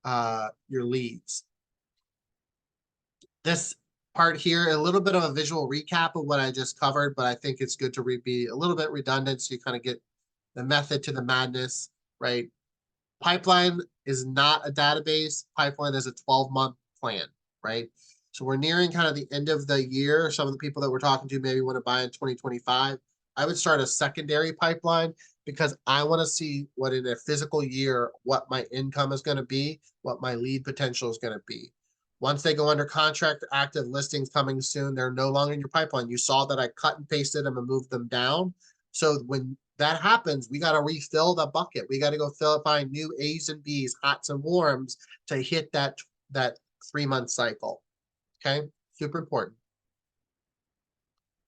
your leads. This part here, a little bit of a visual recap of what I just covered, but I think it's good to be a little bit redundant so you kind of get the method to the madness, right? Pipeline is not a database. Pipeline is a 12-month plan. right? So we're nearing kind of the end of the year. Some of the people that we're talking to maybe want to buy in 2025. I would start a secondary pipeline because I want to see what in a physical year, what my income is going to be, what my lead potential is going to be. Once they go under contract, active listings coming soon, they're no longer in your pipeline. You saw that I cut and pasted them and moved them down. So when that happens, we got to refill the bucket. We got to go find new A's and B's, hots and warms to hit that 3-month cycle. Okay, super important.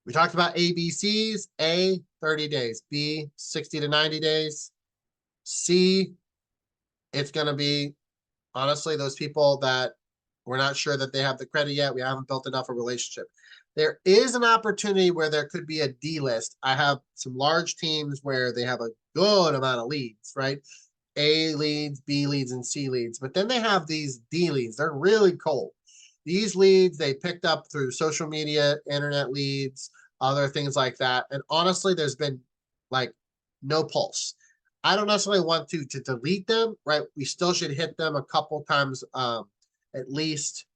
We talked about ABCs. A, 30 days. B, 60 to 90 days. C, it's going to be, honestly, those people that we're not sure that they have the credit yet. We haven't built enough of a relationship. There is an opportunity where there could be a D list. I have some large teams where they have a good amount of leads, right? A leads, B leads, and C leads. But then they have these D leads. They're really cold. These leads they picked up through social media, internet leads, other things like that. And honestly, there's been like no pulse. I don't necessarily want to delete them, right? We still should hit them a couple times at least.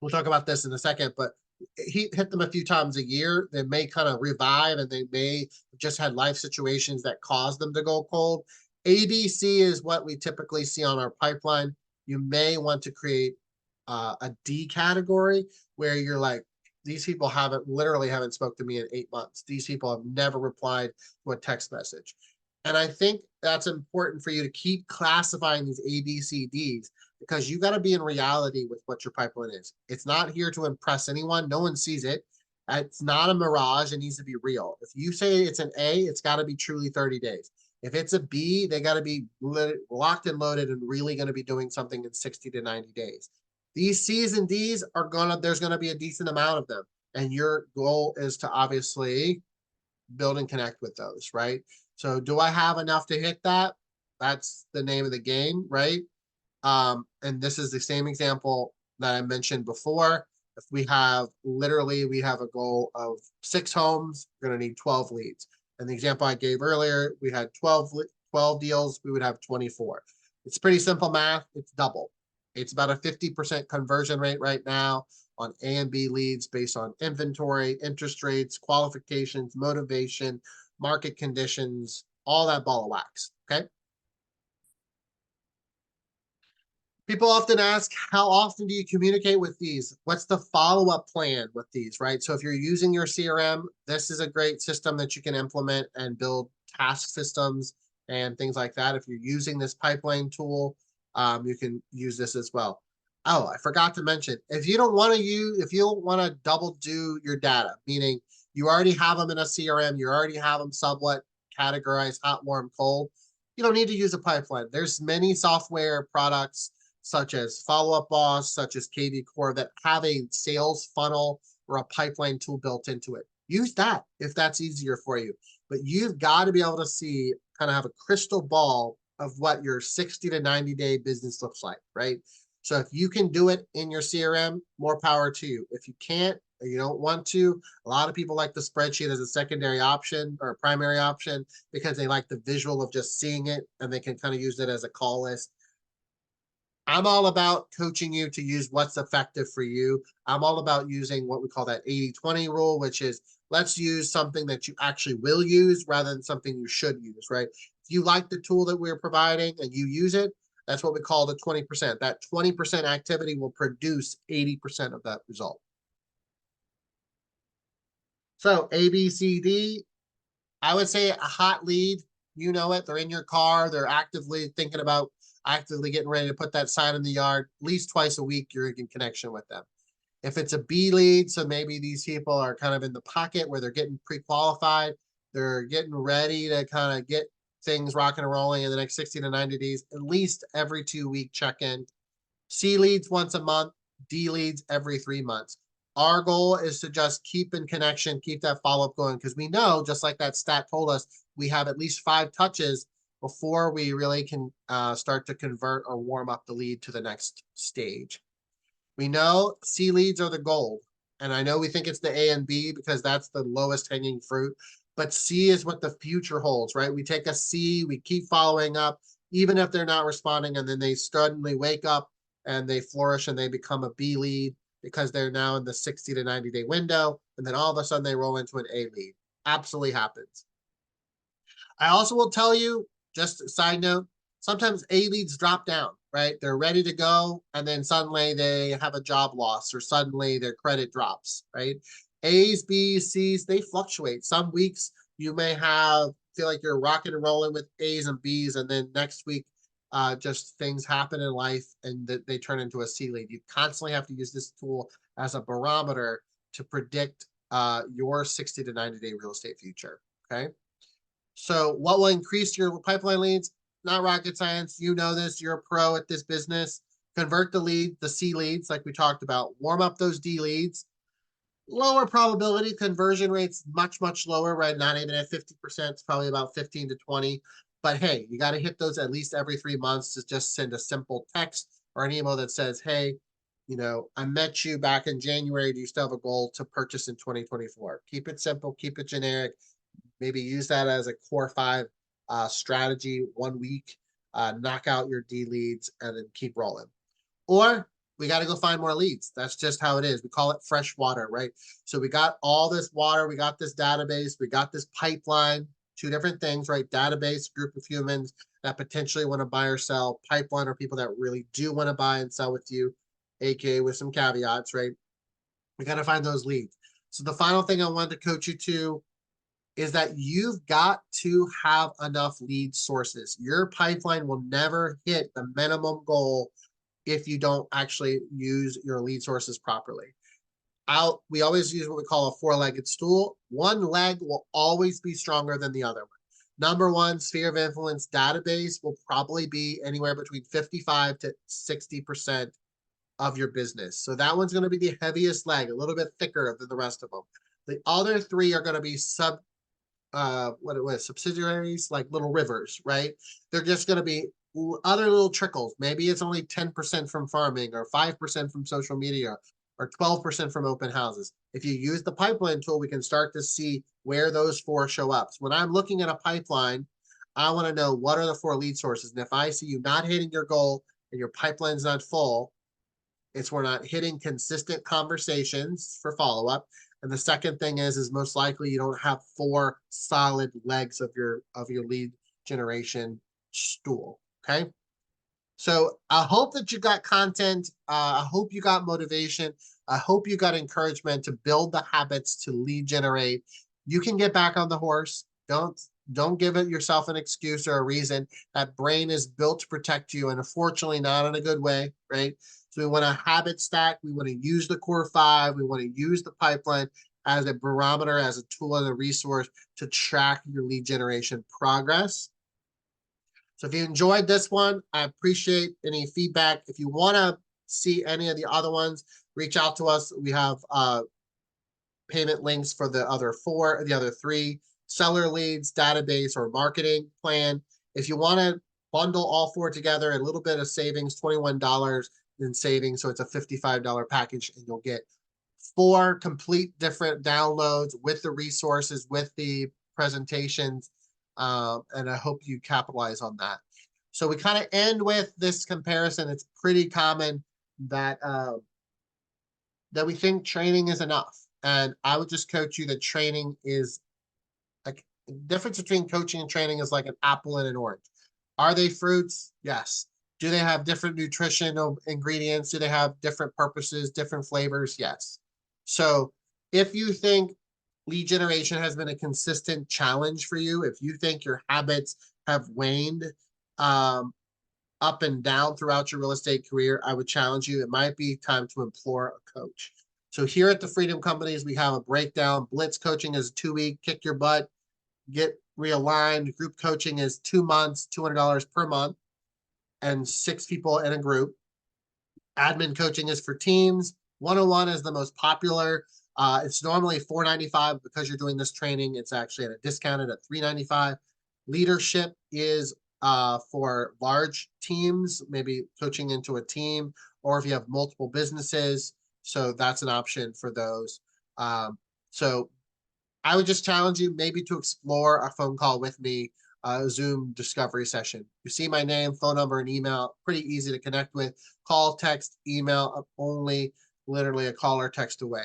We'll talk about this in a second, but he hit them a few times a year. They may kind of revive and they may just had life situations that caused them to go cold. ABC is what we typically see on our pipeline. You may want to create a D category where you're like, these people literally haven't spoke to me in 8 months. These people have never replied to a text message. And I think that's important for you to keep classifying these A, B, C, Ds because you got to be in reality with what your pipeline is. It's not here to impress anyone. No one sees it. It's not a mirage. It needs to be real. If you say it's an A, it's got to be truly 30 days. If it's a B, they got to be locked and loaded and really going to be doing something in 60 to 90 days. These C's and D's there's going to be a decent amount of them. And your goal is to obviously build and connect with those, right? So do I have enough to hit that? That's the name of the game, right? And this is the same example that I mentioned before. If we have a goal of 6 homes, we're going to need 12 leads. And the example I gave earlier, we had 12 deals, we would have 24. It's pretty simple math. It's double. It's about a 50% conversion rate right now on A and B leads based on inventory, interest rates, qualifications, motivation, market conditions, all that ball of wax, okay? People often ask, how often do you communicate with these? What's the follow-up plan with these, right? So if you're using your CRM, this is a great system that you can implement and build task systems and things like that. If you're using this pipeline tool, you can use this as well. Oh, I forgot to mention, if you don't want to double do your data, meaning you already have them in a CRM, you already have them somewhat categorized, hot, warm, cold, you don't need to use a pipeline. There's many software products such as Follow Up Boss, such as KV Core that have a sales funnel or a pipeline tool built into it. Use that if that's easier for you. But you've got to be able to see, kind of have a crystal ball of what your 60 to 90 day business looks like, right? So if you can do it in your CRM, more power to you. If you can't, or you don't want to, a lot of people like the spreadsheet as a secondary option or a primary option because they like the visual of just seeing it and they can kind of use it as a call list. I'm all about coaching you to use what's effective for you. I'm all about using what we call that 80-20 rule, which is let's use something that you actually will use rather than something you should use, right? If you like the tool that we're providing and you use it, that's what we call the 20%. That 20% activity will produce 80% of that result. So A, B, C, D, I would say a hot lead, you know it, they're in your car, they're actively thinking about actively getting ready to put that sign in the yard. At least twice a week, you're in connection with them. If it's a B lead, so maybe these people are kind of in the pocket where they're getting pre-qualified, they're getting ready to kind of get things rocking and rolling in the next 60 to 90 days, at least every 2-week check-in. C leads once a month, D leads every 3 months. Our goal is to just keep in connection, keep that follow-up going, because we know, just like that stat told us, we have at least 5 touches before we really can start to convert or warm up the lead to the next stage. We know C leads are the gold. And I know we think it's the A and B because that's the lowest hanging fruit, but C is what the future holds, right? We take a C, we keep following up, even if they're not responding, and then they suddenly wake up and they flourish and they become a B lead because they're now in the 60 to 90-day window. And then all of a sudden they roll into an A lead. Absolutely happens. I also will tell you, just a side note, sometimes A leads drop down, right? They're ready to go, and then suddenly they have a job loss or suddenly their credit drops, right? A's, B's, C's, they fluctuate. Some weeks you may feel like you're rocking and rolling with A's and B's, and then next week, just things happen in life and they turn into a C lead. You constantly have to use this tool as a barometer to predict your 60 to 90-day real estate future, okay? So what will increase your pipeline leads? Not rocket science. You know this. You're a pro at this business. Convert the C leads like we talked about. Warm up those D leads. Lower probability conversion rates, much, much lower, right? Not even at 50%. It's probably about 15 to 20. But hey, you got to hit those at least every 3 months to just send a simple text or an email that says, hey, I met you back in January. Do you still have a goal to purchase in 2024? Keep it simple, keep it generic. Maybe use that as a core 5 strategy 1 week, knock out your D leads, and then keep rolling. Or we got to go find more leads. That's just how it is. We call it fresh water, right? So we got all this water, we got this database, we got this pipeline, 2 different things, right? Database, group of humans that potentially want to buy or sell. Pipeline are people that really do want to buy and sell with you, aka with some caveats, right? We got to find those leads. So the final thing I wanted to coach you to is that you've got to have enough lead sources. Your pipeline will never hit the minimum goal if you don't actually use your lead sources properly. We always use what we call a 4-legged stool. One leg will always be stronger than the other one. Number one, sphere of influence database will probably be anywhere between 55 to 60% of your business. So that one's going to be the heaviest leg, a little bit thicker than the rest of them. The other 3 are going to be subsidiaries, like little rivers, right? They're just going to be other little trickles. Maybe it's only 10% from farming or 5% from social media or 12% from open houses. If you use the pipeline tool, we can start to see where those 4 show up. So when I'm looking at a pipeline, I want to know what are the 4 lead sources. And if I see you not hitting your goal and your pipeline's not full, we're not hitting consistent conversations for follow-up. And the second thing is most likely you don't have 4 solid legs of your lead generation stool. Okay. So I hope that you got content. I hope you got motivation. I hope you got encouragement to build the habits to lead generate. You can get back on the horse. Don't give it yourself an excuse or a reason. That brain is built to protect you, and unfortunately not in a good way, right? So we want a habit stack. We want to use the core 5. We want to use the pipeline as a barometer, as a tool, and a resource to track your lead generation progress. So if you enjoyed this one, I appreciate any feedback. If you want to see any of the other ones, reach out to us. We have payment links for the other 3, seller leads, database, or marketing plan. If you want to bundle all 4 together, a little bit of savings, $21 in savings. So it's a $55 package, and you'll get 4 complete different downloads with the resources, with the presentations. And I hope you capitalize on that. So we kind of end with this comparison. It's pretty common that that we think training is enough. And I would just coach you that training is like the difference between coaching and training is like an apple and an orange. Are they fruits? Yes. Do they have different nutritional ingredients? Do they have different purposes, different flavors? Yes. So if you think lead generation has been a consistent challenge for you, if you think your habits have waned up and down throughout your real estate career, I would challenge you. It might be time to implore a coach. So here at the Freedom Companies, we have a breakdown. Blitz coaching is 2-week, kick your butt, get realigned. Group coaching is 2 months, $200 per month, and 6 people in a group. Admin coaching is for teams. 101 is the most popular. It's normally $495. Because you're doing this training, it's actually at a discounted at $395. Leadership is for large teams, maybe coaching into a team, or if you have multiple businesses. So that's an option for those. So I would just challenge you maybe to explore a phone call with me Zoom discovery session. You see my name, phone number, and email, pretty easy to connect with. Call, text, email, I'm only literally a call or text away.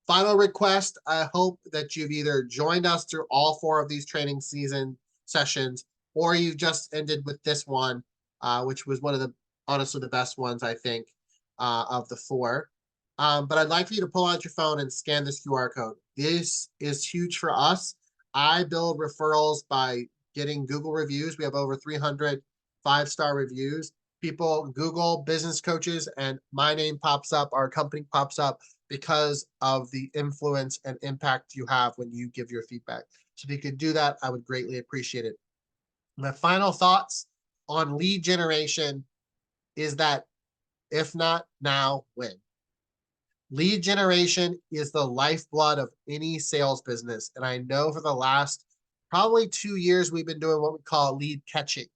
Final request, I hope that you've either joined us through all 4 of these training season sessions, or you've just ended with this one, which was one of the, honestly, the best ones, I think, of the 4. But I'd like for you to pull out your phone and scan this QR code. This is huge for us. I build referrals by getting Google reviews. We have over 300 5-star reviews. People Google business coaches and my name pops up, our company pops up because of the influence and impact you have when you give your feedback. So if you could do that, I would greatly appreciate it. My final thoughts on lead generation is that if not now, when? Lead generation is the lifeblood of any sales business. And I know for the last probably 2 years, we've been doing what we call lead catching,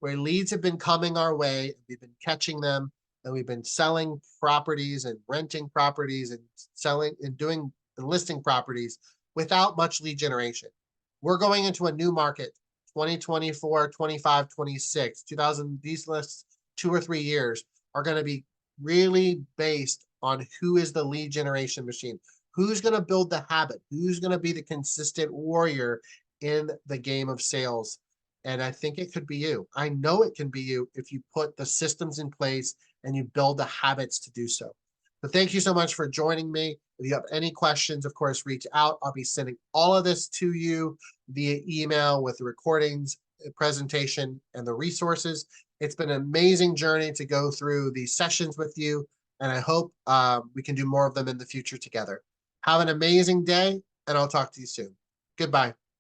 where leads have been coming our way, we've been catching them, and we've been selling properties and renting properties and selling and doing and listing properties without much lead generation. We're going into a new market, 2024, 25, 26, 2000, these lists 2 or 3 years are going to be really based on who is the lead generation machine, who's going to build the habit, who's going to be the consistent warrior in the game of sales. And I think it could be you. I know it can be you if you put the systems in place and you build the habits to do so. But thank you so much for joining me. If you have any questions, of course, reach out. I'll be sending all of this to you via email with the recordings, presentation, and the resources. It's been an amazing journey to go through these sessions with you, and I hope we can do more of them in the future together. Have an amazing day, and I'll talk to you soon. Goodbye.